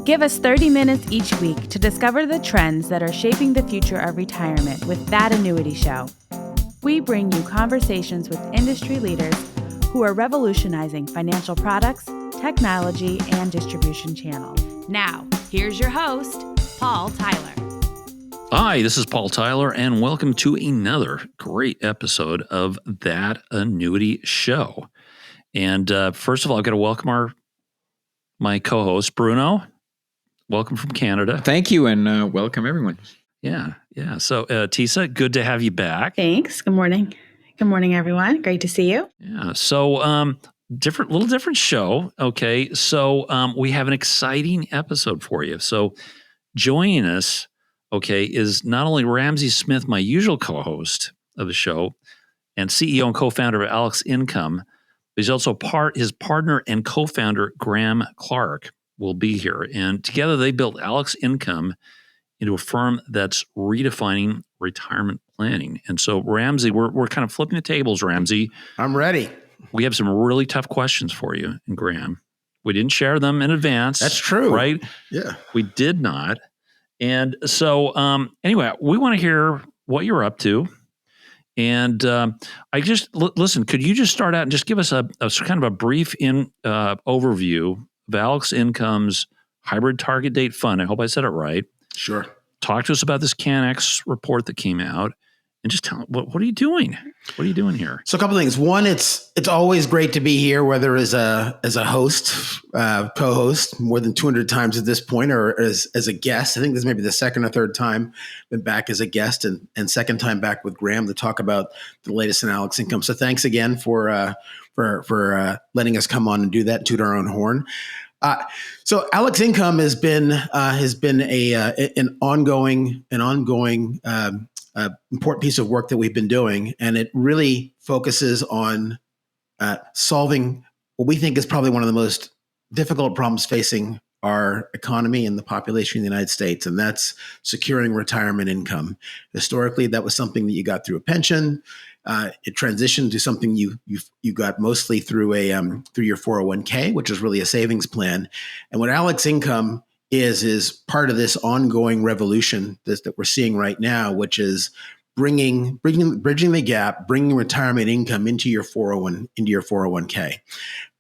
Give us 30 minutes each week to discover the trends that are shaping the future of retirement with That Annuity Show. We bring you conversations with industry leaders who are revolutionizing financial products, technology, and distribution channels. Now, here's your host, Paul Tyler. Hi, this is Paul Tyler, and welcome to another great episode of That Annuity Show. And first of all, I've got to welcome my co-host, Bruno. Welcome from Canada. Thank you, and welcome everyone. Yeah. So, Tisa, good to have you back. Thanks. Good morning. Good morning, everyone. Great to see you. Yeah. So, different show. Okay. So, we have an exciting episode for you. So, joining us, okay, is not only Ramsey Smith, my usual co-host of the show, and CEO and co-founder of ALEXIncome, but he's also his partner and co-founder, Graham Clark, will be here. And together they built ALEXIncome into a firm that's redefining retirement planning. And so, Ramsey, we're kind of flipping the tables, Ramsey. I'm ready. We have some really tough questions for you and Graham. We didn't share them in advance. That's true. Right? Yeah. We did not. And so, anyway, we want to hear what you're up to. And listen, could you just start out and just give us a kind of a brief overview of ALEXIncome's hybrid target date fund? I hope I said it right. Sure. Talk to us about this CanX report that came out, and just tell what are you doing? What are you doing here? So a couple of things. One, it's always great to be here, whether as a host, co-host, more than 200 times at this point, or as a guest. I think this may be the second or third time been back as a guest, and second time back with Graham to talk about the latest in ALEXIncome. So thanks again for letting us come on and do that, toot our own horn. So ALEXIncome has been an ongoing important piece of work that we've been doing, and it really focuses on solving what we think is probably one of the most difficult problems facing our economy and the population of the United States, and that's securing retirement income. Historically, that was something that you got through a pension. It transitioned to something you got mostly through your 401k, which is really a savings plan. And what ALEXIncome is part of this ongoing revolution that we're seeing right now, which is bridging the gap, bringing retirement income into your 401k.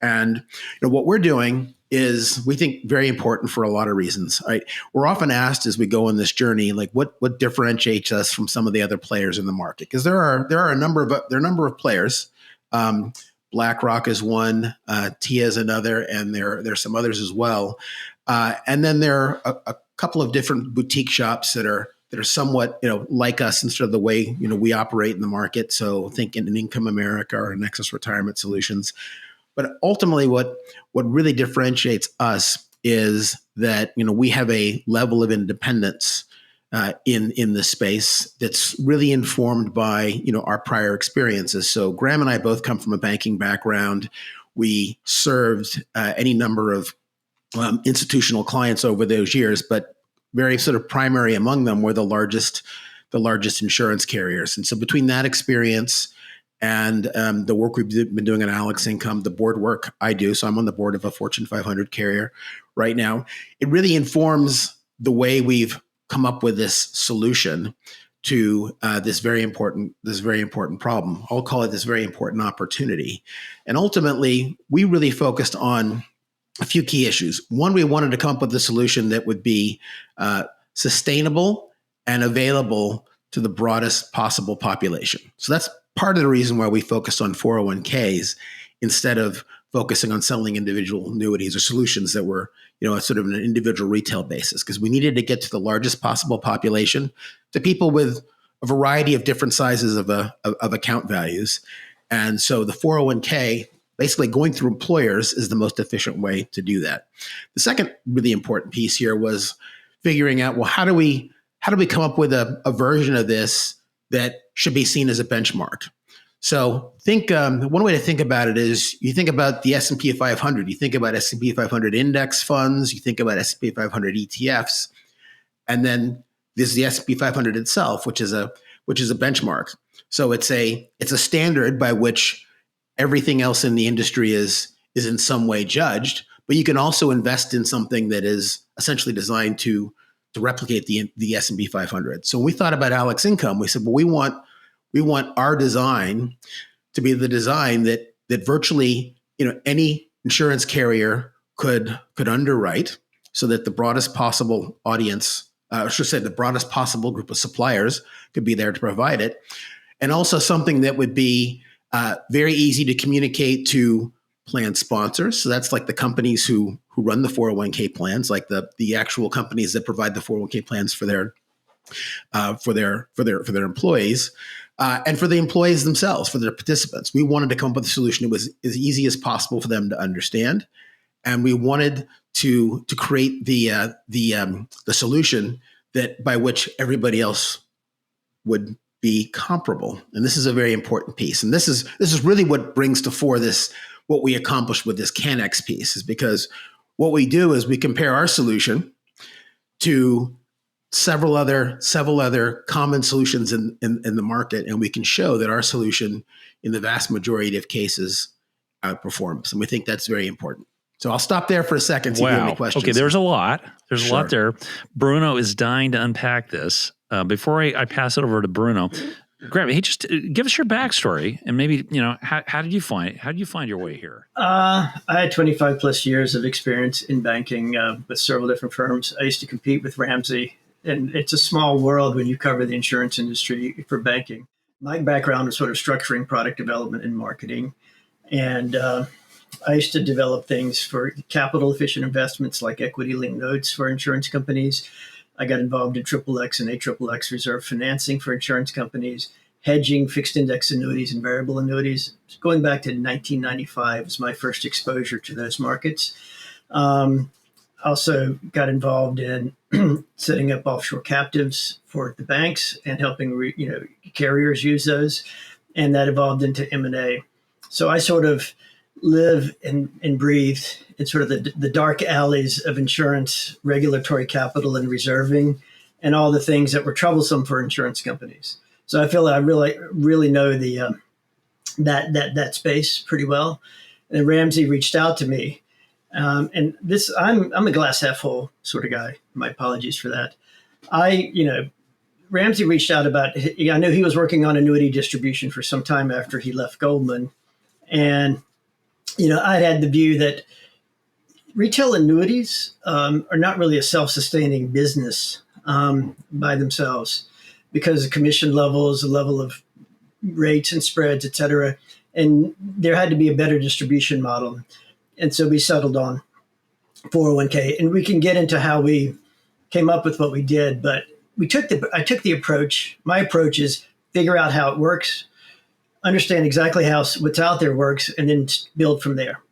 And what we're doing is, we think, very important for a lot of reasons. Right? We're often asked as we go on this journey, like what differentiates us from some of the other players in the market? Because there are a number of players. BlackRock is one, TIA is another, and there's some others as well. And then there are a couple of different boutique shops that are somewhat like us instead of the way we operate in the market. So think in Income America or Nexus Retirement Solutions. But ultimately, what really differentiates us is that we have a level of independence in this space that's really informed by our prior experiences. So Graham and I both come from a banking background. We served any number of institutional clients over those years, but very sort of primary among them were the largest insurance carriers. And so between that experience and the work we've been doing at ALEXIncome, the board work I do, so I'm on the board of a Fortune 500 carrier right now, it really informs the way we've come up with this solution to this very important problem. I'll call it this very important opportunity. And ultimately, we really focused on a few key issues. One, we wanted to come up with a solution that would be sustainable and available to the broadest possible population. So that's part of the reason why we focused on 401ks instead of focusing on selling individual annuities or solutions that were, sort of an individual retail basis, because we needed to get to the largest possible population, to people with a variety of different sizes of account values. And so the 401k, basically going through employers, is the most efficient way to do that. The second really important piece here was figuring out, well, how do we come up with a version of this that should be seen as a benchmark? So think one way to think about it is, you think about the S&P 500, you think about S&P 500 index funds, you think about S&P 500 ETFs, and then there's the S&P 500 itself, which is a benchmark. So it's a standard by which everything else in the industry is in some way judged. but you can also invest in something that is essentially designed to replicate the S&P 500. So when we thought about ALEXIncome, we said, well, we want our design to be the design that virtually any insurance carrier could underwrite, so that the broadest possible audience, I should say the broadest possible group of suppliers could be there to provide it, and also something that would be very easy to communicate to plan sponsors. So that's like the companies who run the 401k plans, like the actual companies that provide the 401k plans for their employees, and for the employees themselves, for their participants. We wanted to come up with a solution that was as easy as possible for them to understand, and we wanted to create the solution that by which everybody else would be comparable. And this is a very important piece. And this is really what brings to fore what we accomplished with this CanX piece, is because what we do is we compare our solution to several other common solutions in the market, and we can show that our solution in the vast majority of cases outperforms. And we think that's very important. So I'll stop there for a second to give any questions. Okay, there's a lot. There's Sure. a lot there. Bruno is dying to unpack this. Before I pass it over to Bruno, Graham, hey, just give us your backstory, and maybe how did you find your way here? I had 25 plus years of experience in banking with several different firms. I used to compete with Ramsey, and it's a small world when you cover the insurance industry for banking. My background was sort of structuring product development and marketing, and I used to develop things for capital efficient investments like equity linked notes for insurance companies. I got involved in XXX and AXXX reserve financing for insurance companies, hedging fixed index annuities and variable annuities. Going back to 1995 was my first exposure to those markets. Also got involved in setting up offshore captives for the banks and helping carriers use those, and that evolved into M&A. So I sort of live and breathe in sort of the dark alleys of insurance, regulatory capital and reserving, and all the things that were troublesome for insurance companies. So I feel that I really know the that space pretty well. And Ramsey reached out to me, and this I'm a glass half full sort of guy. My apologies for that. Ramsey reached out I knew he was working on annuity distribution for some time after he left Goldman, and I'd had the view that retail annuities are not really a self-sustaining business by themselves, because of commission levels, the level of rates and spreads, et cetera. And there had to be a better distribution model. And so we settled on 401k. And we can get into how we came up with what we did. But I took the approach. My approach is figure out how it works, understand exactly how what's out there works, and then build from there.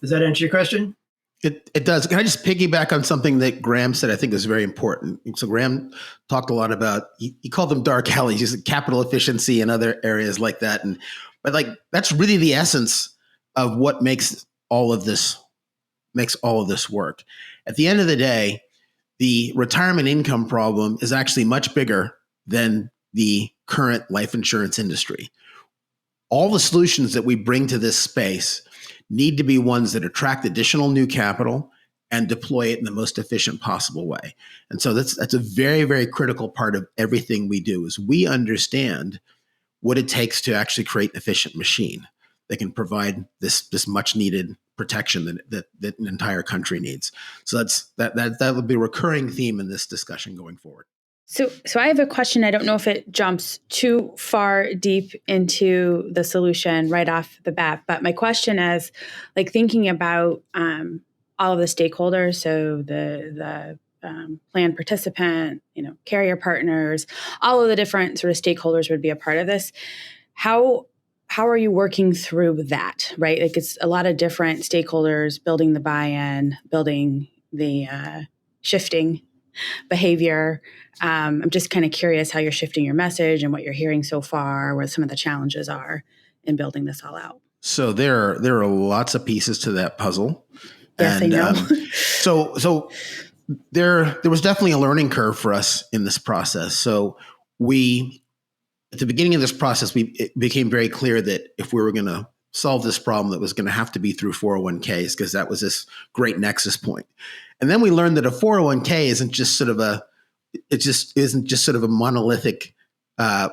Does that answer your question? It does. Can I just piggyback on something that Graham said? I think is very important. So Graham talked a lot about, he called them dark alleys, he said capital efficiency and other areas like that. But that's really the essence of what makes all of this work. At the end of the day, the retirement income problem is actually much bigger than the current life insurance industry. All the solutions that we bring to this space need to be ones that attract additional new capital and deploy it in the most efficient possible way. And so that's a very, very critical part of everything we do, is we understand what it takes to actually create an efficient machine that can provide this much needed protection that an entire country needs. So that would be a recurring theme in this discussion going forward. So I have a question. I don't know if it jumps too far deep into the solution right off the bat, but my question is, thinking about all of the stakeholders, so the plan participant, carrier partners, all of the different sort of stakeholders would be a part of this. How are you working through that, right? It's a lot of different stakeholders building the buy-in, building the shifting behavior. I'm just kind of curious how you're shifting your message and what you're hearing so far, where some of the challenges are in building this all out. So there are lots of pieces to that puzzle. Yes, and, I know. So there was definitely a learning curve for us in this process. So at the beginning of this process, it became very clear that if we were going to solve this problem that was going to have to be through 401ks because that was this great nexus point. And then we learned that a 401k isn't just sort of a monolithic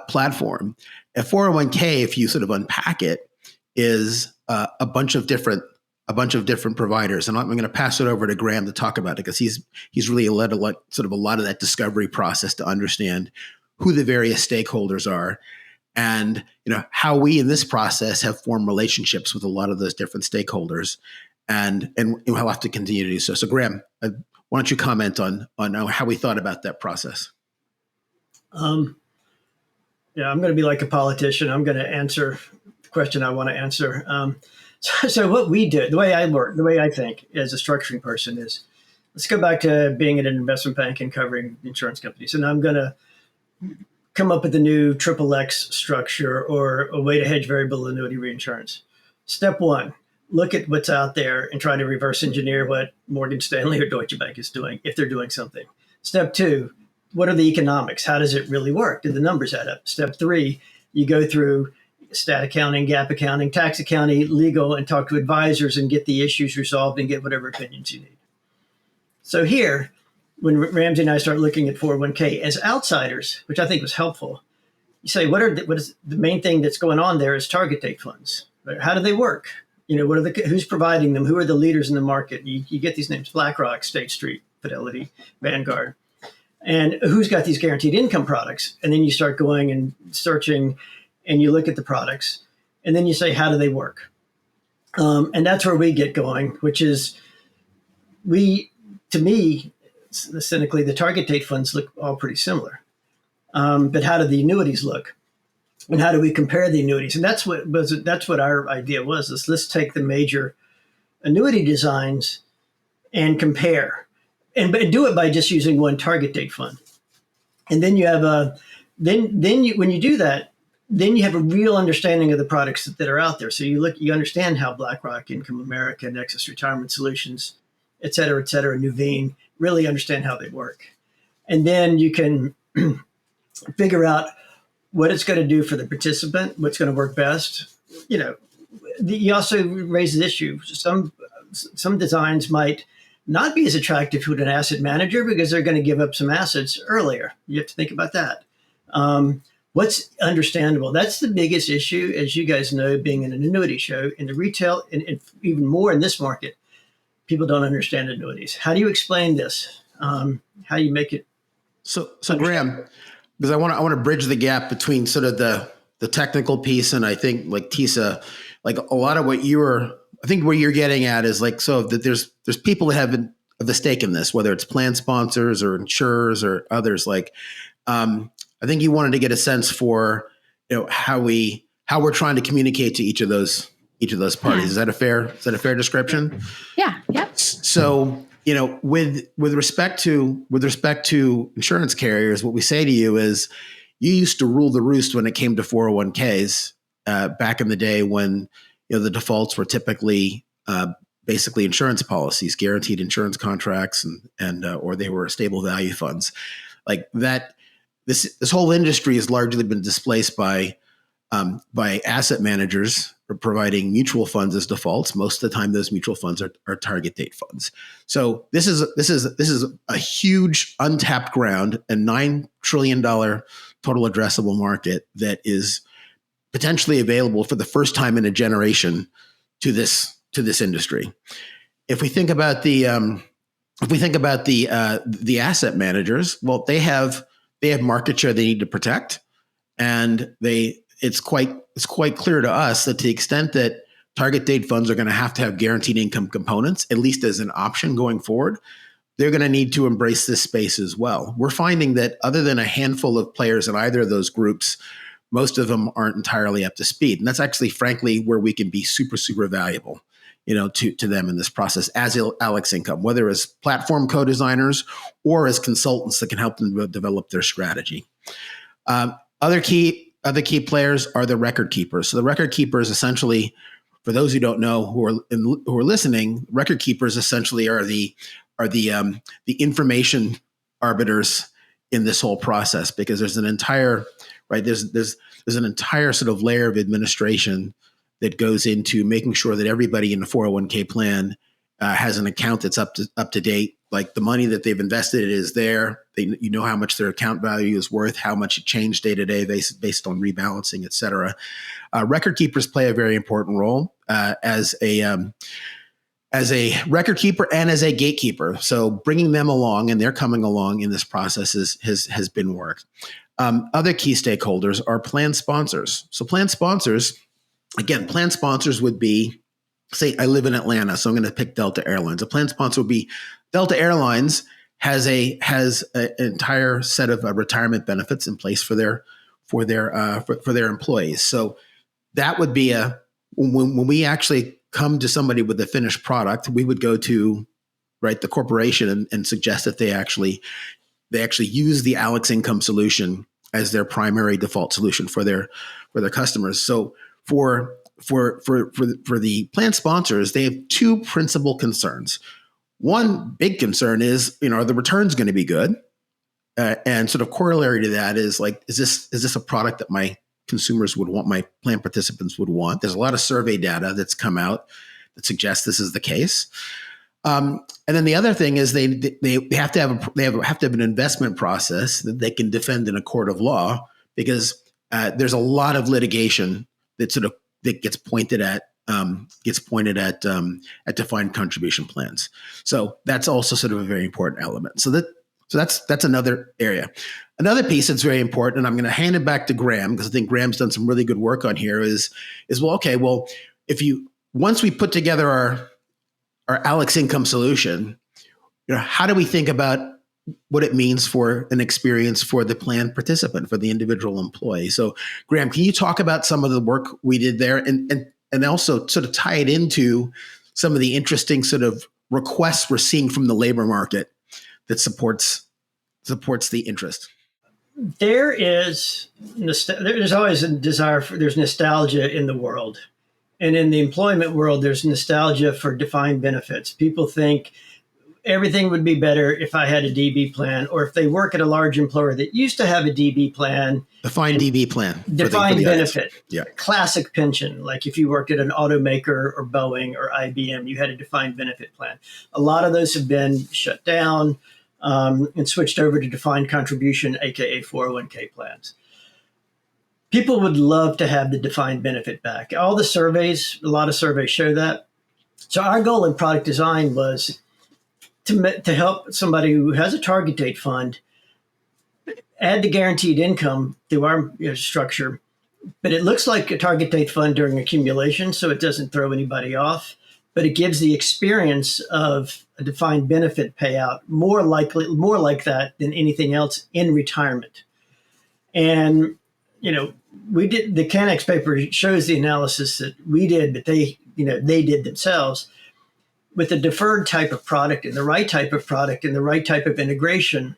platform. A 401k, if you sort of unpack it, is a bunch of different providers. And I'm going to pass it over to Graham to talk about it because he's really led a lot of that discovery process to understand who the various stakeholders are, and how we in this process have formed relationships with a lot of those different stakeholders, and we'll have to continue to do so. So Graham, why don't you comment on how we thought about that process? Yeah, I'm going to be like a politician. I'm going to answer the question I want to answer. So what we do, the way I work, the way I think as a structuring person is, let's go back to being at an investment bank and covering insurance companies. And I'm going to come up with a new XXX structure or a way to hedge variable annuity reinsurance. Step one, look at what's out there and try to reverse engineer what Morgan Stanley or Deutsche Bank is doing, if they're doing something. Step two, what are the economics? How does it really work? Do the numbers add up? Step three, you go through stat accounting, gap accounting, tax accounting, legal, and talk to advisors and get the issues resolved and get whatever opinions you need. So here, when Ramsey and I start looking at 401k as outsiders, which I think was helpful, you say, what is the main thing that's going on there is target date funds. Right? How do they work? Who's providing them? Who are the leaders in the market? You get these names: BlackRock, State Street, Fidelity, Vanguard. And who's got these guaranteed income products? And then you start going and searching and you look at the products and then you say, how do they work? And that's where we get going, which is to me, cynically, the target date funds look all pretty similar. But how do the annuities look? And how do we compare the annuities? And that's what our idea was. Let's take the major annuity designs and compare. And do it by just using one target date fund, and then you have when you do that, then you have a real understanding of the products that are out there. So you understand how BlackRock, Income America, Nexus Retirement Solutions, et cetera, Nuveen, really understand how they work, and then you can figure out what it's going to do for the participant, what's going to work best. You also raise the issue. Some designs might not be as attractive to an asset manager because they're going to give up some assets earlier. You have to think about that. What's understandable? That's the biggest issue, as you guys know, being in an annuity show. In the retail, and even more in this market, people don't understand annuities. How do you explain this? How do you make it? So Graham, because I want to bridge the gap between sort of the technical piece, and I think like Tisa, like a lot of what I think where you're getting at is like, so that there's people that have the stake in this, whether it's plan sponsors or insurers or others. Like, I think you wanted to get a sense for, how we're trying to communicate to each of those parties. Yeah. Is that a fair description? Yeah. Yep. So, with respect to insurance carriers, what we say to you is, you used to rule the roost when it came to 401ks back in the day when the defaults were typically basically insurance policies, guaranteed insurance contracts, and or they were stable value funds. Like that, this whole industry has largely been displaced by asset managers providing mutual funds as defaults. Most of the time, those mutual funds are target date funds. So this is a huge untapped ground, a $9 trillion total addressable market that is potentially available for the first time in a generation to this industry. If we think about the asset managers, well, they have market share they need to protect, and it's quite clear to us that to the extent that target date funds are going to have guaranteed income components, at least as an option going forward, they're going to need to embrace this space as well. We're finding that other than a handful of players in either of those groups, most of them aren't entirely up to speed. And that's actually, frankly, where we can be super, super valuable, to them in this process as ALEXIncome, whether as platform co-designers or as consultants that can help them develop their strategy. Other key players are the record keepers. So the record keepers essentially, for those who don't know who are listening, record keepers essentially are the information arbiters in this whole process, because there's an entire sort of layer of administration that goes into making sure that everybody in the 401k plan has an account that's up to date. Like the money that they've invested is there. You know how much their account value is worth, how much it changed day to day based on rebalancing, et cetera. Record keepers play a very important role as a record keeper and as a gatekeeper. So bringing them along, and they're coming along in this process has been worked. Other key stakeholders are plan sponsors. So plan sponsors would be, say I live in Atlanta, so I'm going to pick Delta Airlines. A plan sponsor would be Delta Airlines has an entire set of retirement benefits in place for their employees. So that would be when we actually come to somebody with a finished product, we would go to the corporation and suggest that they actually use the ALEXIncome solution as their primary default solution for their customers. So for the plan sponsors, they have two principal concerns. One big concern is, are the returns going to be good? And sort of corollary to that is is this a product that my consumers would want, my plan participants would want? There's a lot of survey data that's come out that suggests this is the case. And then the other thing is they have to have an investment process that they can defend in a court of law, because there's a lot of litigation that gets pointed at defined contribution plans. So that's also sort of a very important element. So that's another area. Another piece that's very important, and I'm going to hand it back to Graham because I think Graham's done some really good work on here. Is once we put together our ALEXIncome solution, how do we think about what it means for an experience for the plan participant, for the individual employee? So, Graham, can you talk about some of the work we did there, and also sort of tie it into some of the interesting sort of requests we're seeing from the labor market that supports the interest? There's always a desire there's nostalgia in the world. And in the employment world, there's nostalgia for defined benefits. People think everything would be better if I had a DB plan, or if they work at a large employer that used to have a DB plan. Defined DB plan. Defined benefit. Yeah. Classic pension. Like if you worked at an automaker or Boeing or IBM, you had a defined benefit plan. A lot of those have been shut down and switched over to defined contribution, aka 401k plans. People would love to have the defined benefit back. A lot of surveys show that. So our goal in product design was to help somebody who has a target date fund add the guaranteed income through our structure. But it looks like a target date fund during accumulation, so it doesn't throw anybody off. But it gives the experience of a defined benefit payout more like that than anything else in retirement. And we did, the Canex paper shows the analysis that we did, but they did themselves. With a deferred type of product and the right type of product and the right type of integration,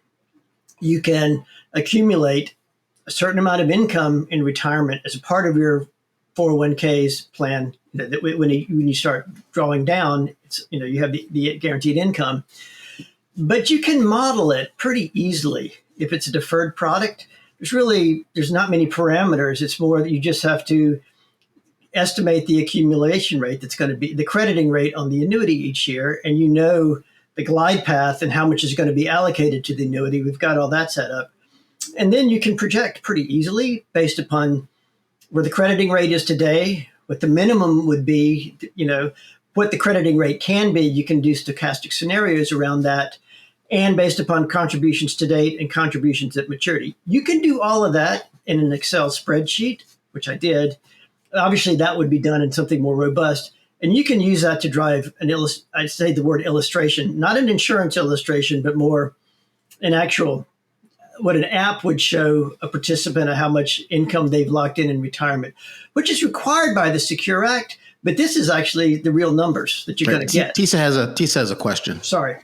you can accumulate a certain amount of income in retirement as a part of your 401k's plan. That when you start drawing down, you have the guaranteed income, but you can model it pretty easily. If it's a deferred product, there's not many parameters. It's more that you just have to estimate the accumulation rate that's going to be the crediting rate on the annuity each year, and the glide path and how much is going to be allocated to the annuity. We've got all that set up, and then you can project pretty easily based upon where the crediting rate is today, what the minimum would be, what the crediting rate can be. You can do stochastic scenarios around that, and based upon contributions to date and contributions at maturity. You can do all of that in an Excel spreadsheet, which I did. Obviously, that would be done in something more robust. And you can use that to drive I'd say the word illustration, not an insurance illustration, but more an actual, what an app would show a participant of how much income they've locked in retirement, which is required by the Secure Act. But this is actually the real numbers that you're going to get. Tisa has a question. Sorry.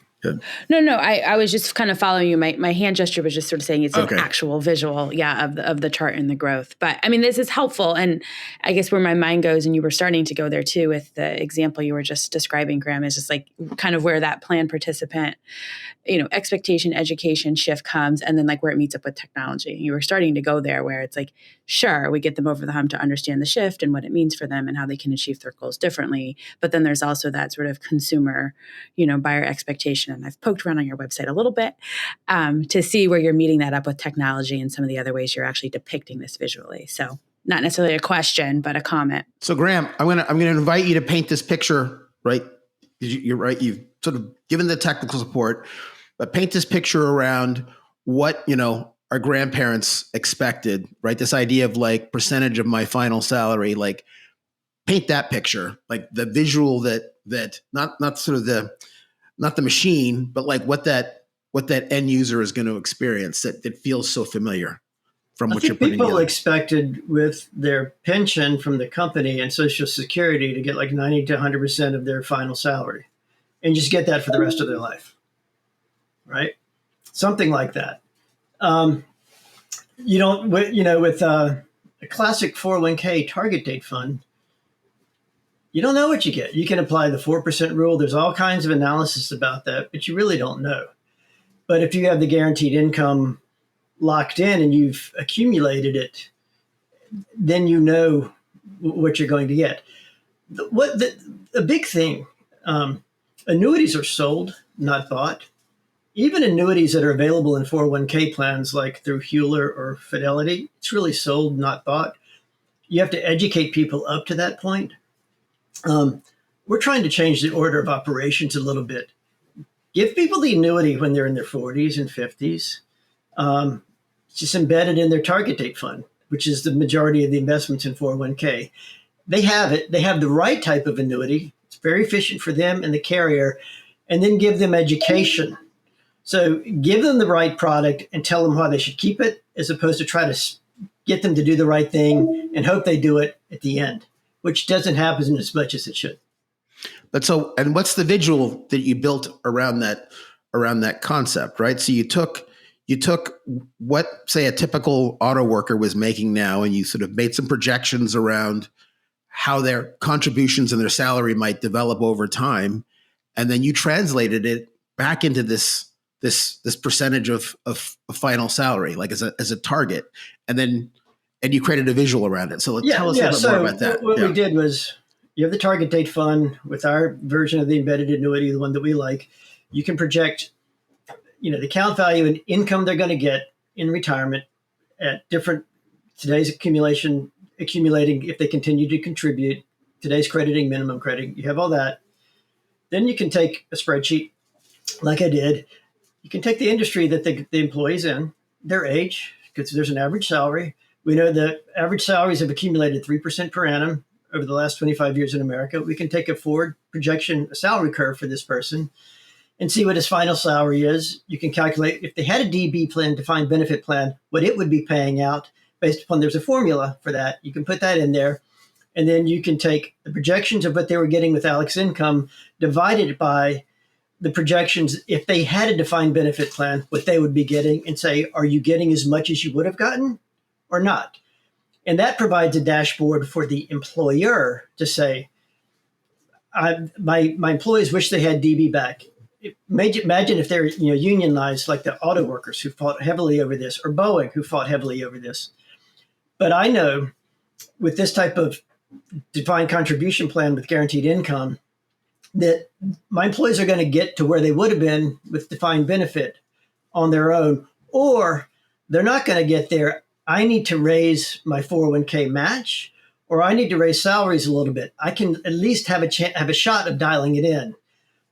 No. I was just kind of following you. My hand gesture was just sort of saying it's an actual visual, of the chart and the growth. But I mean, this is helpful. And I guess where my mind goes, and you were starting to go there too with the example you were just describing, Graham, is just like kind of where that plan participant, expectation, education shift comes, and then like where it meets up with technology. You were starting to go there where it's like, sure, we get them over the hump to understand the shift and what it means for them and how they can achieve their goals differently. But then there's also that sort of consumer, buyer expectation. And I've poked around on your website a little bit to see where you're meeting that up with technology and some of the other ways you're actually depicting this visually. So not necessarily a question, but a comment. So Graham, I'm gonna invite you to paint this picture, right? You're right. You've sort of given the technical support, but paint this picture around what, our grandparents expected, right? This idea of like percentage of my final salary, like paint that picture, like the visual that not sort of not the machine, but like what that end user is going to experience that feels so familiar from what you're putting together. People expected with their pension from the company and Social Security to get like 90 to 100% of their final salary and just get that for the rest of their life, right? Something like that. With a classic 401k target date fund, you don't know what you get. You can apply the 4% rule. There's all kinds of analysis about that, but you really don't know. But if you have the guaranteed income locked in and you've accumulated it, then you know what you're going to get. The big thing, annuities are sold, not bought. Even annuities that are available in 401k plans, like through Hewler or Fidelity, it's really sold, not bought. You have to educate people up to that point. We're trying to change the order of operations a little bit. Give people the annuity when they're in their 40s and 50s. It's just embedded in their target date fund, which is the majority of the investments in 401k. They have it. They have the right type of annuity. It's very efficient for them and the carrier. And then give them education. So give them the right product and tell them why they should keep it, as opposed to try to get them to do the right thing and hope they do it at the end, which doesn't happen as much as it should. And what's the visual that you built around that concept, right? So you took what, say, a typical auto worker was making now, and you sort of made some projections around how their contributions and their salary might develop over time. And then you translated it back into this percentage of final salary, like as a target, and you created a visual around it. So tell us a little bit more about that. What we did was, you have the target date fund with our version of the embedded annuity, the one that we like. You can project, the account value and income they're going to get in retirement at today's accumulating if they continue to contribute, today's crediting, minimum crediting. You have all that. Then you can take a spreadsheet like I did. You can take the industry that the employee's in, their age, because there's an average salary. We know that average salaries have accumulated 3% per annum over the last 25 years in America. We can take a forward projection, a salary curve for this person, and see what his final salary is. You can calculate, if they had a DB plan, defined benefit plan, what it would be paying out based upon, there's a formula for that. You can put that in there. And then you can take the projections of what they were getting with ALEXIncome divided by the projections, if they had a defined benefit plan, what they would be getting, and say, are you getting as much as you would have gotten or not? And that provides a dashboard for the employer to say, my employees wish they had DB back. Imagine if they're unionized, like the auto workers who fought heavily over this, or Boeing who fought heavily over this. But I know with this type of defined contribution plan with guaranteed income, that my employees are going to get to where they would have been with defined benefit on their own, or they're not going to get there. I need to raise my 401k match, or I need to raise salaries a little bit. I can at least have a shot of dialing it in.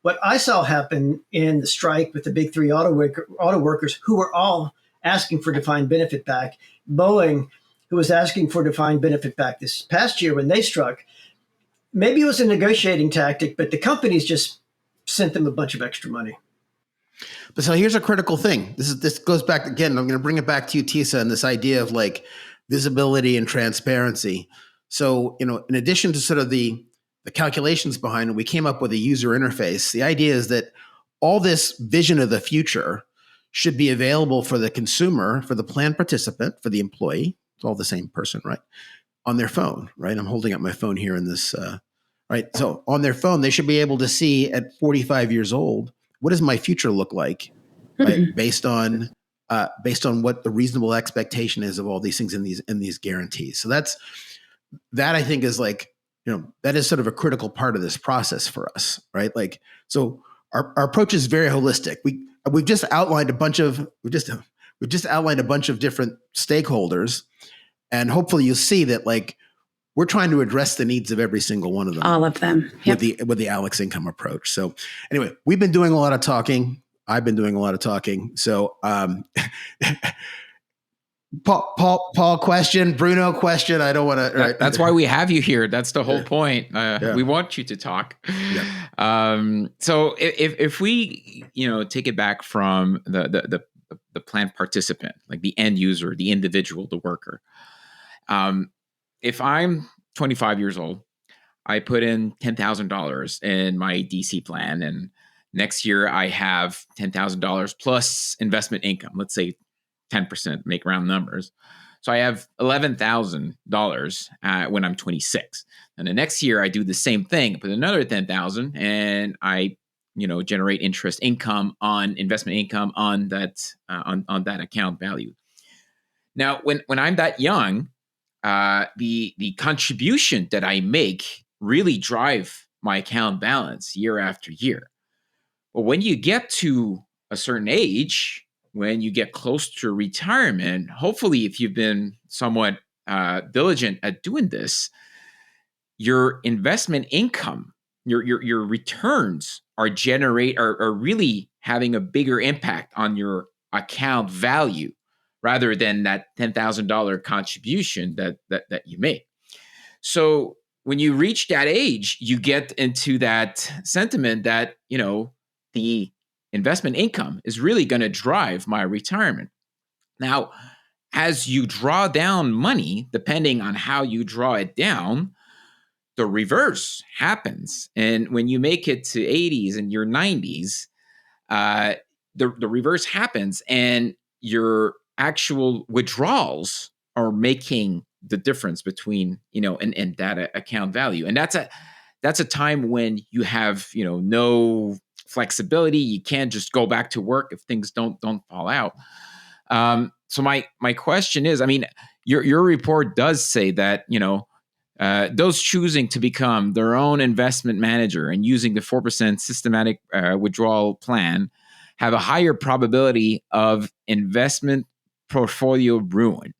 What I saw happen in the strike with the big three auto workers who were all asking for defined benefit back, Boeing, who was asking for defined benefit back this past year when they struck, maybe it was a negotiating tactic, but the companies just sent them a bunch of extra money. But so here's a critical thing. This goes back again. I'm going to bring it back to you, Tisa, and this idea of like visibility and transparency. So, in addition to sort of the calculations behind it, we came up with a user interface. The idea is that all this vision of the future should be available for the consumer, for the plan participant, for the employee. It's all the same person, right? On their phone, right? I'm holding up my phone here in this, right? So on their phone, they should be able to see at 45 years old, what does my future look like, right? Based on what the reasonable expectation is of all these things in these guarantees. So that I think is like, that is sort of a critical part of this process for us, right? Like, so our approach is very holistic. We've just outlined a bunch of different stakeholders, and hopefully you'll see that like we're trying to address the needs of every single one of them. All of them. Yep. with the ALEXIncome approach. So anyway, we've been doing a lot of talking. I've been doing a lot of talking. So Paul question, Bruno question. I don't want to. Right. That's why we have you here. That's the whole point. Yeah. We want you to talk. Yeah. So if we take it back from the plan participant, like the end user, the individual, the worker. If I'm 25 years old, I put in $10,000 in my DC plan, and next year I have $10,000 plus investment income. Let's say 10%, make round numbers. So I have $11,000 when I'm 26. And the next year I do the same thing, put another 10,000, and I, generate interest income on investment income on that account value. Now, when I'm that young, the contribution that I make really drive my account balance year after year. But when you get to a certain age, when you get close to retirement, hopefully if you've been somewhat diligent at doing this, your investment income, your returns are really having a bigger impact on your account value rather than that $10,000 contribution that you make. So when you reach that age, you get into that sentiment that, the investment income is really going to drive my retirement. Now, as you draw down money, depending on how you draw it down, the reverse happens. And when you make it to 80s and your 90s, the reverse happens, and your actual withdrawals are making the difference between, and that account value. And that's a time when you have, no flexibility. You can't just go back to work if things don't fall out. So my question is, your report does say that, those choosing to become their own investment manager and using the 4% systematic withdrawal plan have a higher probability of investment portfolio ruin.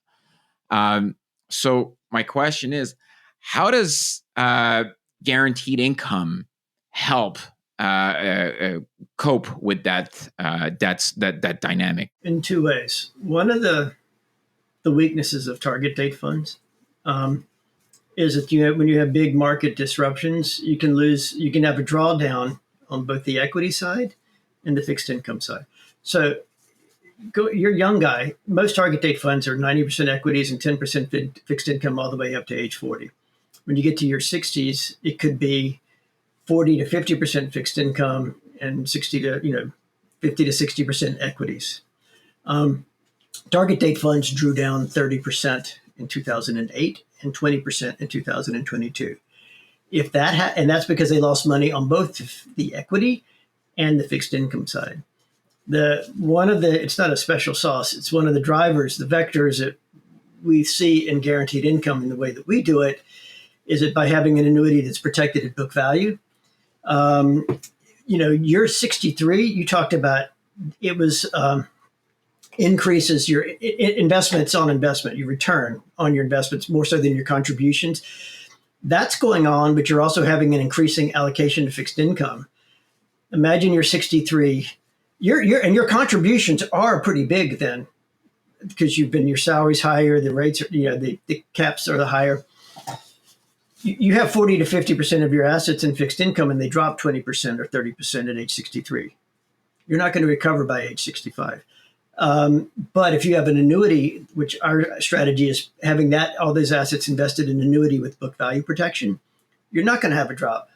So my question is, how does guaranteed income help cope with that dynamic? In two ways. One of the weaknesses of target date funds is that when you have big market disruptions, you can have a drawdown on both the equity side and the fixed income side. So you're a young guy. Most target date funds are 90% equities and 10% fixed income all the way up to age 40. When you get to your 60s, it could be 40 to 50% fixed income and 50 to 60% equities. Target date funds drew down 30% in 2008 and 20% in 2022. If that and that's because they lost money on both the equity and the fixed income side. It's not a special sauce. It's one of the drivers, the vectors that we see in guaranteed income in the way that we do it, is that by having an annuity that's protected at book value. You're 63. You talked about it was increases your investments on investment, your return on your investments more so than your contributions. That's going on, but you're also having an increasing allocation to fixed income. Imagine you're 63. Your contributions are pretty big then, because your salary's higher, the rates are, the caps are the higher. You have 40 to 50% of your assets in fixed income, and they drop 20% or 30% at age 63. You're not going to recover by age 65. But if you have an annuity, which our strategy is having all those assets invested in annuity with book value protection, you're not going to have a drop.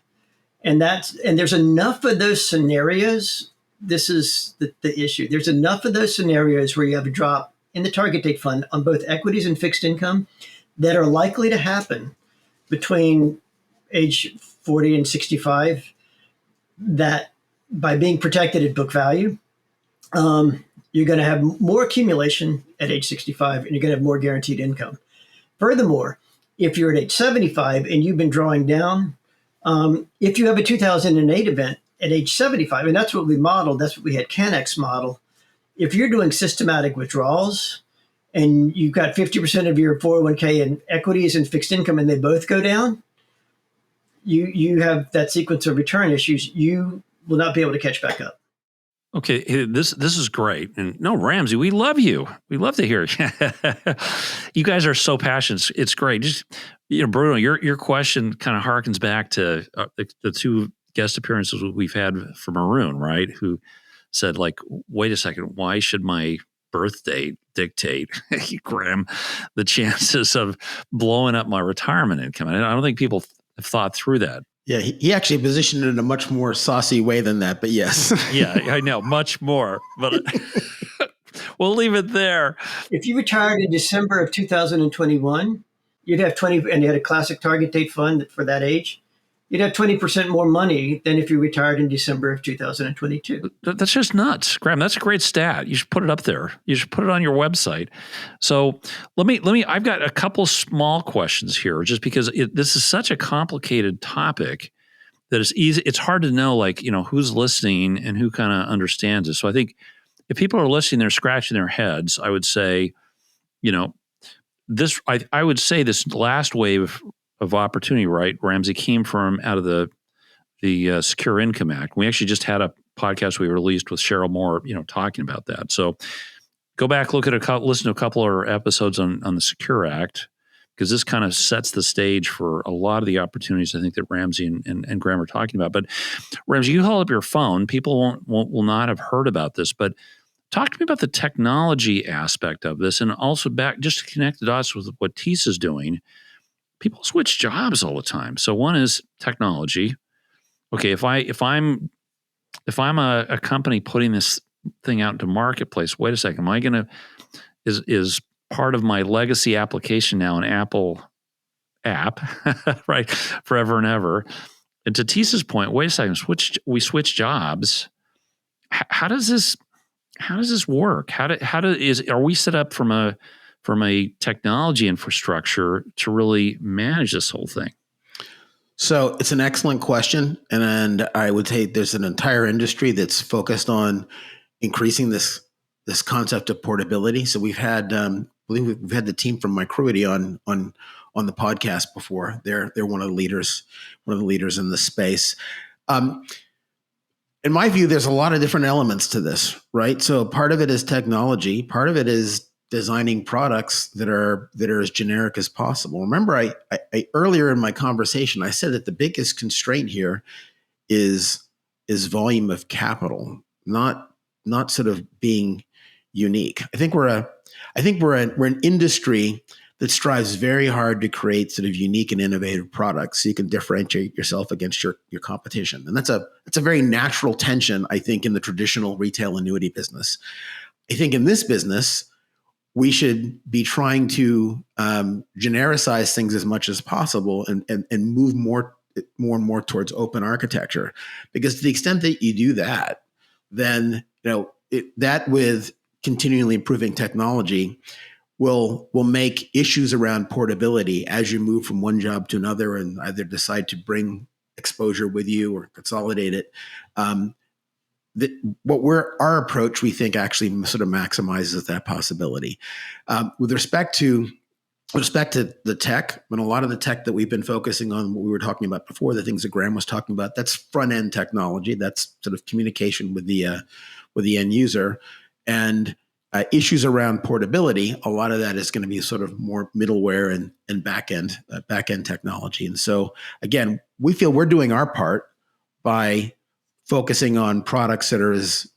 And there's enough of those scenarios this is the issue. There's enough of those scenarios where you have a drop in the target date fund on both equities and fixed income that are likely to happen between age 40 and 65, that by being protected at book value, you're going to have more accumulation at age 65 and you're going to have more guaranteed income. Furthermore, if you're at age 75 and you've been drawing down, if you have a 2008 event at age 75, and that's what we modeled, that's what we had Canex model. If you're doing systematic withdrawals and you've got 50% of your 401k in equities and fixed income and they both go down, you have that sequence of return issues. You will not be able to catch back up. Okay, hey, this is great. And no, Ramsey, we love you. We love to hear it. You guys are so passionate. It's great. Just, Bruno, your question kind of harkens back to the two guest appearances we've had from Arun, right? Who said, like, wait a second, why should my birth date dictate, Graham, the chances of blowing up my retirement income? And I don't think people have thought through that. Yeah, he actually positioned it in a much more saucy way than that, but yes. Yeah, I know, much more, but we'll leave it there. If you retired in December of 2021, you'd have 20, and you had a classic target date fund for that age, you'd have 20% more money than if you retired in December of 2022. That's just nuts, Graham. That's a great stat. You should put it up there. You should put it on your website. So let me. I've got a couple small questions here, just because this is such a complicated topic that it's easy. It's hard to know, like, who's listening and who kind of understands it. So I think if people are listening, they're scratching their heads. I would say, this. I would say this last wave of opportunity, right, Ramsey, came from out of the Secure Income Act. We actually just had a podcast we released with Cheryl Moore, talking about that. So go back, listen to a couple of episodes on the Secure Act, because this kind of sets the stage for a lot of the opportunities I think that Ramsey and Graham are talking about. But Ramsey, you hold up your phone. People will not have heard about this, but talk to me about the technology aspect of this, and also back just to connect the dots with what TISA's doing. People switch jobs all the time. So one is technology. Okay, if I'm a company putting this thing out into marketplace, wait a second, am I going to is part of my legacy application now an Apple app, right, forever and ever? And to Tisa's point, wait a second, we switch jobs. How does this work? Are we set up from a technology infrastructure to really manage this whole thing? So it's an excellent question. And I would say there's an entire industry that's focused on increasing this concept of portability. So we've had, I believe we've had the team from Microity on the podcast before. They're one of the leaders in the space. In my view, there's a lot of different elements to this, right? So part of it is technology. Part of it is designing products that are as generic as possible. Remember, I earlier in my conversation, I said that the biggest constraint here is volume of capital, not sort of being unique. I think we're an industry that strives very hard to create sort of unique and innovative products so you can differentiate yourself against your competition. And that's a very natural tension, I think, in the traditional retail annuity business. I think in this business, we should be trying to genericize things as much as possible and move more and more towards open architecture. Because to the extent that you do that, then that with continually improving technology will make issues around portability as you move from one job to another and either decide to bring exposure with you or consolidate it. Our approach, we think, actually sort of maximizes that possibility. With respect to the tech, and a lot of the tech that we've been focusing on, what we were talking about before, the things that Graham was talking about, that's front end technology. That's sort of communication with the end user, and issues around portability. A lot of that is going to be sort of more middleware and back end technology. And so again, we feel we're doing our part by focusing on products that are as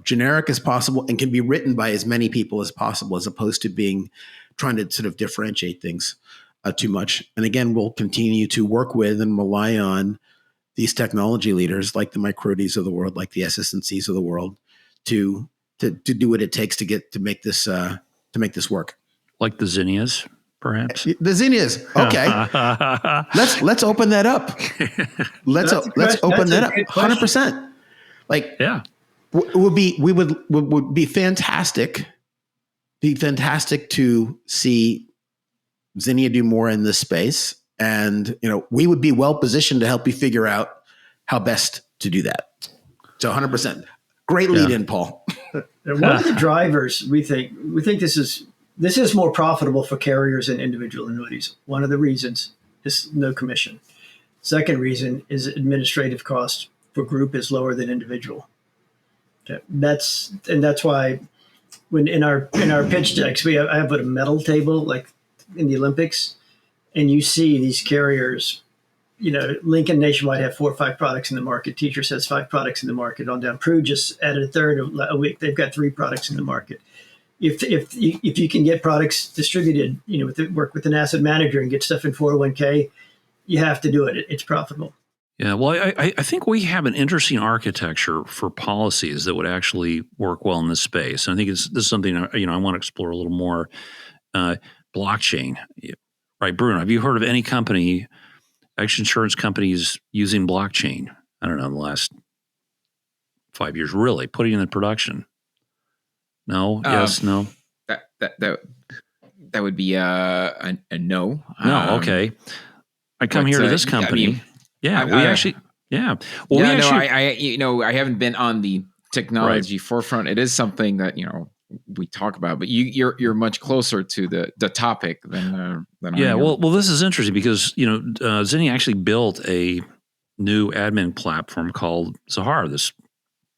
generic as possible and can be written by as many people as possible, as opposed to trying to sort of differentiate things too much. And again, we'll continue to work with and rely on these technology leaders like the Microities of the world, like the SS&Cs of the world, to do what it takes to make this work. Like the zinnias, perhaps. The zinnias. Okay, let's open that up. Let's open that up. 100%. Like, yeah, would be fantastic. Be fantastic to see Zinnia do more in this space, and we would be well positioned to help you figure out how best to do that. So 100%. Great lead in, Paul. One of the drivers we think this is more profitable for carriers than individual annuities. One of the reasons is no commission. Second reason is administrative costs for group is lower than individual. Okay. That's why when in our pitch decks I have a medal table like in the Olympics, and you see these carriers. Lincoln Nationwide have 4 or 5 products in the market. Teachers has 5 products in the market. On down, Pru just added a third a week. They've got 3 products in the market. If you can get products distributed, work with an asset manager and get stuff in 401k, you have to do it. It's profitable. Yeah, well, I think we have an interesting architecture for policies that would actually work well in this space. And I think this is something I want to explore a little more. Blockchain, right, Bruno? Have you heard of any company? Actually, insurance companies using blockchain, I don't know, in the last 5 years, really putting it in production? No? Yes? No? That would be a no. No, okay. I come here to this company. We actually. Well, I haven't been on the technology forefront. It is something that, we talk about, but you're much closer to the topic than I am. Well, this is interesting because Zinnia actually built a new admin platform called Zahara, this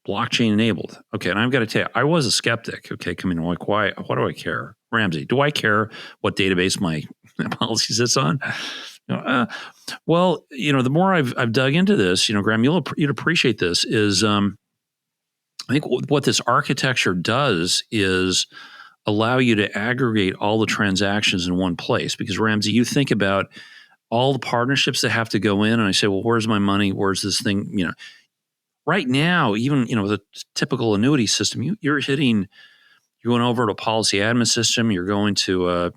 blockchain enabled. Okay, and I've got to tell you, I was a skeptic. Okay, coming like, why do I care, Ramsey? Do I care what database my policy sits on? Well, the more I've dug into this, Graham, you'd appreciate this. Is I think what this architecture does is allow you to aggregate all the transactions in one place. Because Ramsey, you think about all the partnerships that have to go in, and I say, well, where's my money? Where's this thing? Right now, even with a typical annuity system, you're going over to a policy admin system. You're going to a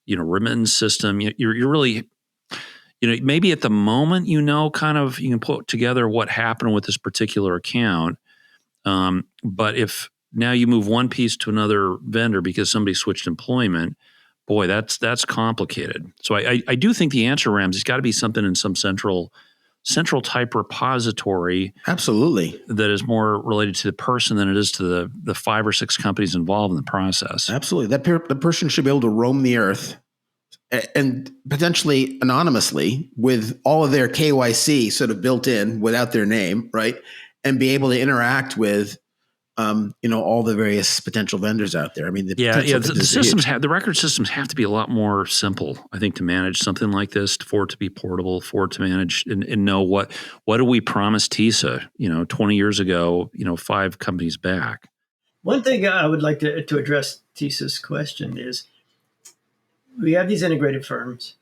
remittance system. You're really maybe at the moment you can put together what happened with this particular account. But if now you move one piece to another vendor because somebody switched employment, boy, that's complicated. So I do think the answer, Ramsey's got to be something in some central type repository. Absolutely. That is more related to the person than it is to the 5 or 6 companies involved in the process. Absolutely. The person should be able to roam the earth and potentially anonymously with all of their KYC sort of built in without their name, right? And be able to interact with, all the various potential vendors out there. I mean, the systems the record systems have to be a lot more simple, I think, to manage something like this, for it to be portable, for it to manage and know what do we promise TISA, 20 years ago, 5 companies back. One thing I would like to address TISA's question is we have these integrated firms.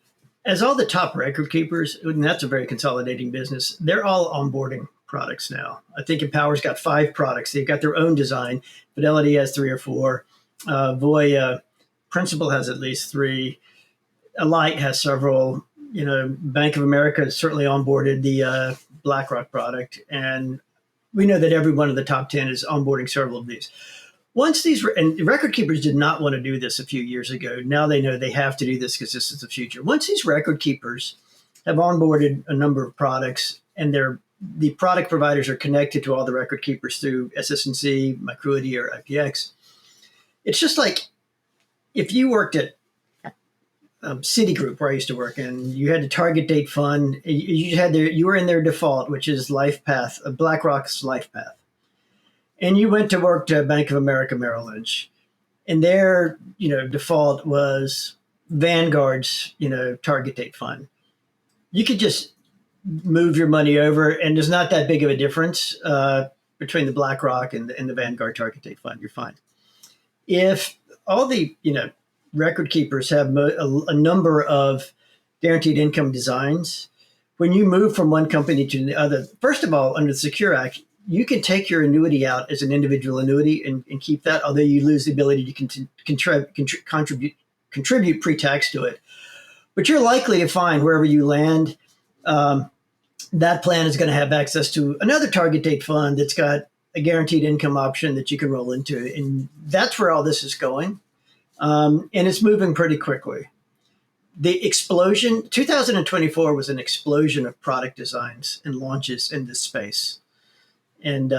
As all the top record keepers, and that's a very consolidating business, they're all onboarding products now. I think Empower's got 5 products. They've got their own design. Fidelity has 3 or 4. Voya Principal has at least 3. Alight has several. Bank of America has certainly onboarded the BlackRock product. And we know that every one of the top 10 is onboarding several of these. And record keepers did not want to do this a few years ago. Now they know they have to do this because this is the future. Once these record keepers have onboarded a number of products and the product providers are connected to all the record keepers through SS&C, Microity, or IPX. It's just like if you worked at Citigroup, where I used to work, and you had a target date fund. You were in their default, which is LifePath, BlackRock's LifePath, and you went to work to Bank of America Merrill Lynch, and their default was Vanguard's target date fund. You could just move your money over, and there's not that big of a difference between the BlackRock and the Vanguard target date fund. You're fine. If all the record keepers have a number of guaranteed income designs, when you move from one company to the other, first of all, under the Secure Act, you can take your annuity out as an individual annuity and keep that, although you lose the ability to contribute pre-tax to it. But you're likely to find wherever you land, that plan is going to have access to another target date fund that's got a guaranteed income option that you can roll into. And that's where all this is going. And it's moving pretty quickly. The explosion, 2024 was an explosion of product designs and launches in this space. And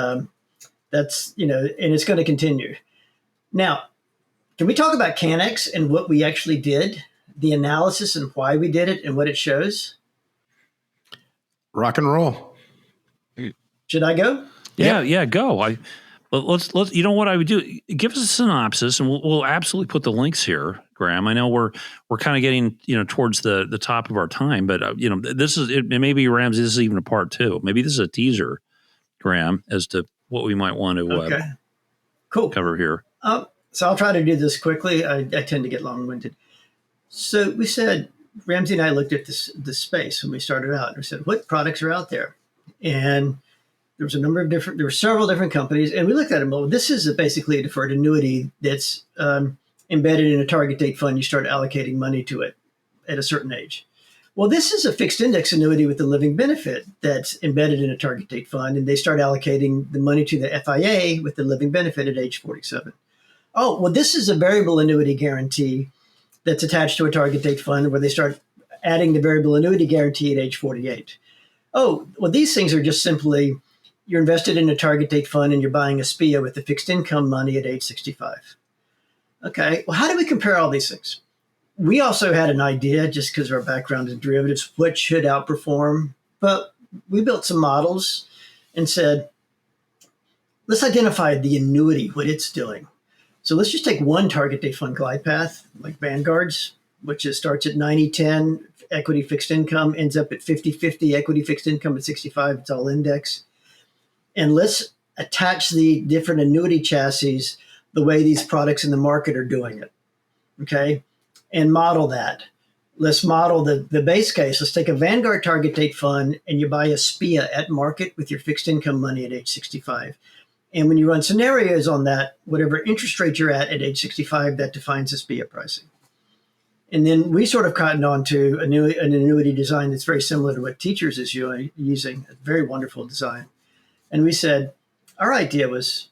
that's, and it's going to continue. Now, can we talk about Canex and what we actually did, the analysis and why we did it and what it shows? Rock and roll. Should I go? Yeah, go. Let's. You know what I would do? Give us a synopsis, and we'll absolutely put the links here, Graham. I know we're kind of getting towards the top of our time, but this is it. Maybe Ramsey, this is even a part 2. Maybe this is a teaser, Graham, as to what we might want to cool cover here. So I'll try to do this quickly. I tend to get long-winded. So we said, Ramsey and I looked at this space when we started out, and we said, what products are out there? And there were several different companies, and we looked at them. Well, this is basically a deferred annuity that's embedded in a target date fund. You start allocating money to it at a certain age. Well, this is a fixed index annuity with a living benefit that's embedded in a target date fund, and they start allocating the money to the FIA with the living benefit at age 47. Oh, well, this is a variable annuity guarantee that's attached to a target date fund where they start adding the variable annuity guarantee at age 48. Oh, well, these things are just simply, you're invested in a target date fund and you're buying a SPIA with the fixed income money at age 65. Okay, well, how do we compare all these things? We also had an idea, just because of our background in derivatives, what should outperform. But we built some models and said, let's identify the annuity, what it's doing. So let's just take one target date fund glide path, like Vanguard's, which starts at 90-10, equity fixed income, ends up at 50-50, equity fixed income at 65, it's all index. And let's attach the different annuity chassis the way these products in the market are doing it, okay? And model that. Let's model the base case. Let's take a Vanguard target date fund and you buy a SPIA at market with your fixed income money at age 65. And when you run scenarios on that, whatever interest rate you're at age 65, that defines the SPIA pricing. And then we sort of cottoned on to an annuity design that's very similar to what Teachers is using, a very wonderful design. And we said, our idea was,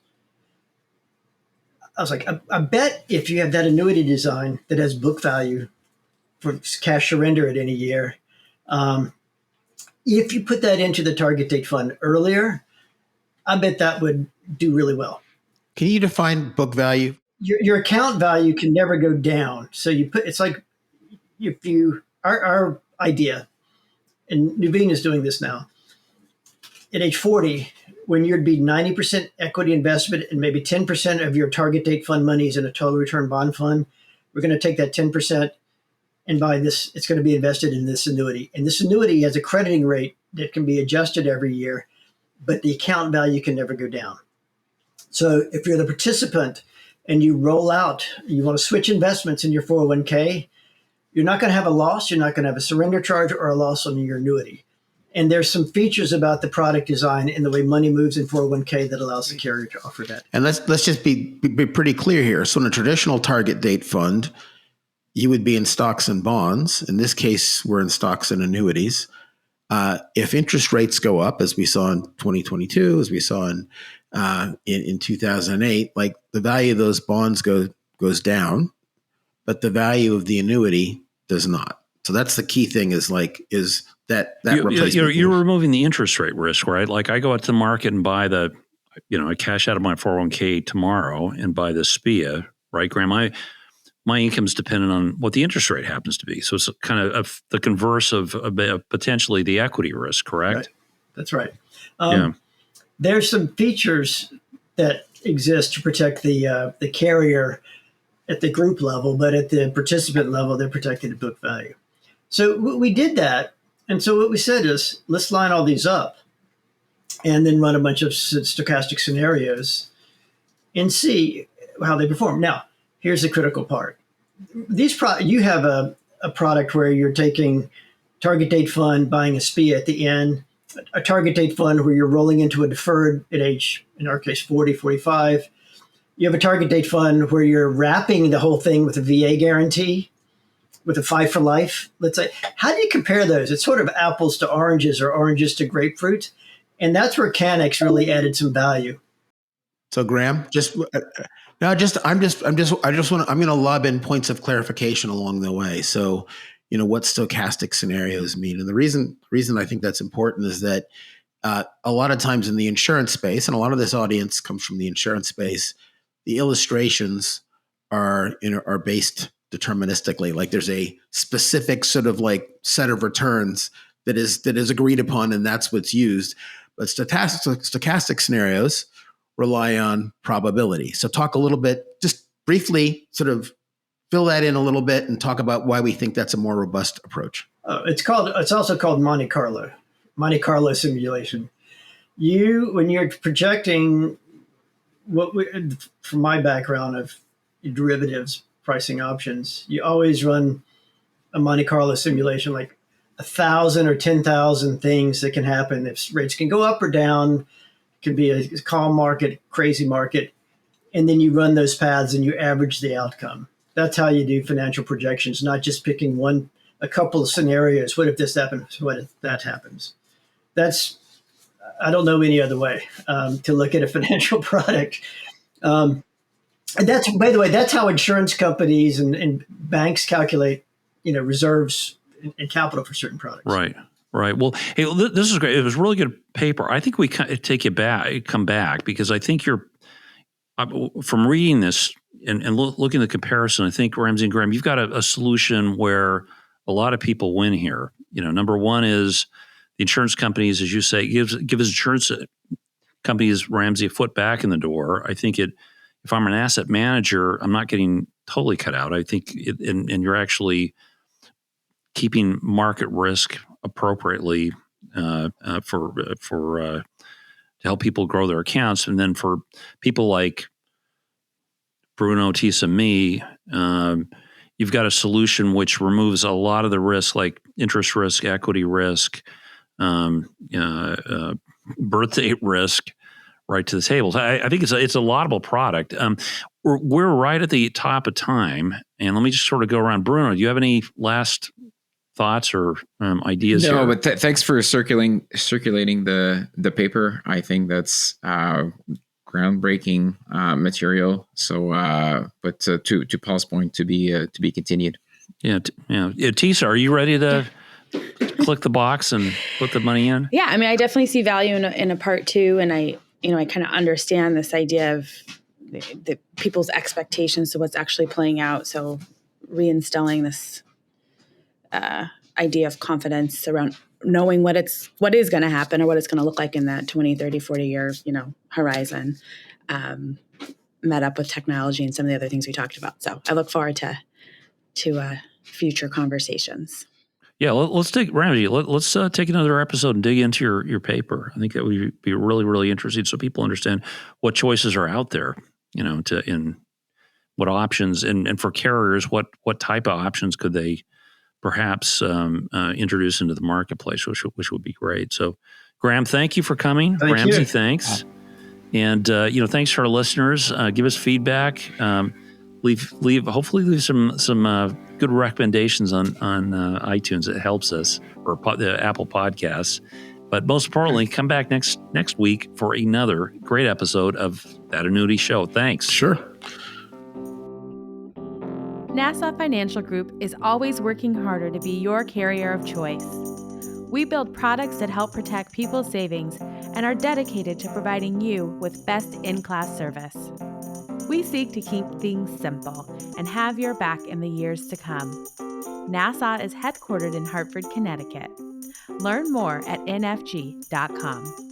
I was like, I bet if you have that annuity design that has book value for cash surrender at any year, if you put that into the target date fund earlier, I bet that would do really well. Can you define book value? Your account value can never go down. So it's like our idea, and Nuveen is doing this now, at age 40, when you'd be 90% equity investment and maybe 10% of your target date fund money is in a total return bond fund, we're going to take that 10% and buy this. It's going to be invested in this annuity. And this annuity has a crediting rate that can be adjusted every year, but the account value can never go down. So if you're the participant and you roll out, you want to switch investments in your 401k, you're not going to have a loss. You're not going to have a surrender charge or a loss on your annuity. And there's some features about the product design and the way money moves in 401k that allows the carrier to offer that. And let's just be pretty clear here. So in a traditional target date fund, you would be in stocks and bonds. In this case, we're in stocks and annuities. If interest rates go up, as we saw in 2022, as we saw in 2008, like the value of those bonds goes down, but the value of the annuity does not. So that's the key thing is that replacement. You're removing the interest rate risk, right? Like I go out to the market and buy I cash out of my 401k tomorrow and buy the SPIA, right, Graham? My income's dependent on what the interest rate happens to be. So it's kind of the converse of potentially the equity risk, correct? Right. That's right. There's some features that exist to protect the carrier at the group level, but at the participant level, they're protected at book value. So we did that. And so what we said is, let's line all these up and then run a bunch of stochastic scenarios and see how they perform. Now, here's the critical part. You have a product where you're taking target date fund buying a SPIA at the end, a target date fund where you're rolling into a deferred at age, in our case, 40, 45. You have a target date fund where you're wrapping the whole thing with a VA guarantee, with a 5 for life, let's say. How do you compare those? It's sort of apples to oranges or oranges to grapefruit. And that's where Canex really added some value. So Graham, I'm going to lob in points of clarification along the way. So, what stochastic scenarios mean. And the reason I think that's important is that a lot of times in the insurance space, and a lot of this audience comes from the insurance space, the illustrations are based deterministically. Like there's a specific sort of like set of returns that is agreed upon, and that's what's used. But stochastic scenarios rely on probability. So talk a little bit, just briefly, sort of fill that in a little bit and talk about why we think that's a more robust approach. It's also called Monte Carlo simulation. When you're projecting from my background of derivatives, pricing options, you always run a Monte Carlo simulation, like 1,000 or 10,000 things that can happen. If rates can go up or down, it can be a calm market, crazy market. And then you run those paths and you average the outcome. That's how you do financial projections, not just picking a couple of scenarios. What if this happens? What if that happens? I don't know any other way to look at a financial product. And by the way, that's how insurance companies and banks calculate, reserves and capital for certain products. Right. Well, hey, this is great. It was really good paper. I think we come back because I think from reading this and looking at the comparison, I think Ramsey and Graham, you've got a solution where a lot of people win here. Number one is the insurance companies, as you say, give insurance companies, Ramsey, a foot back in the door. I think if I'm an asset manager, I'm not getting totally cut out. I think and you're actually keeping market risk appropriately to help people grow their accounts. And then for people like Bruno, Tisa, me, you've got a solution which removes a lot of the risk, like interest risk, equity risk, birth date risk, right to the table. So I think it's a laudable product. We're right at the top of time, and let me just sort of go around. Bruno, do you have any last thoughts or ideas here? No, but thanks for circulating the paper. I think that's groundbreaking material. So, but to Paul's point, to be continued. Yeah. Tisa, are you ready to click the box and put the money in? Yeah, I mean, I definitely see value in a part two, and I kind of understand this idea of the people's expectations to what's actually playing out. So, reinstilling this idea of confidence around knowing what is going to happen or what it's going to look like in that 20, 30, 40 year, horizon, met up with technology and some of the other things we talked about. So I look forward to future conversations. Yeah, let's take Ramsey. Let's take another episode and dig into your paper. I think that would be really, really interesting, so people understand what choices are out there. In what options and for carriers, what type of options could they perhaps introduce into the marketplace, which would be great. So, Graham, thank you for coming. Ramsey, thanks. And thanks to our listeners. Give us feedback. Hopefully leave some good recommendations on iTunes. It helps us, or the Apple Podcasts. But most importantly, come back next week for another great episode of That Annuity Show. Thanks. Sure. Nassau Financial Group is always working harder to be your carrier of choice. We build products that help protect people's savings and are dedicated to providing you with best-in-class service. We seek to keep things simple and have your back in the years to come. Nassau is headquartered in Hartford, Connecticut. Learn more at nfg.com.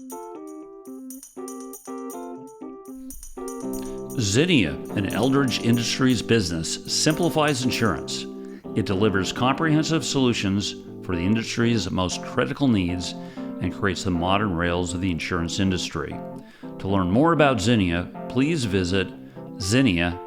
Zinnia, an Eldridge Industries business, simplifies insurance. It delivers comprehensive solutions for the industry's most critical needs and creates the modern rails of the insurance industry. To learn more about Zinnia, please visit zinnia.com.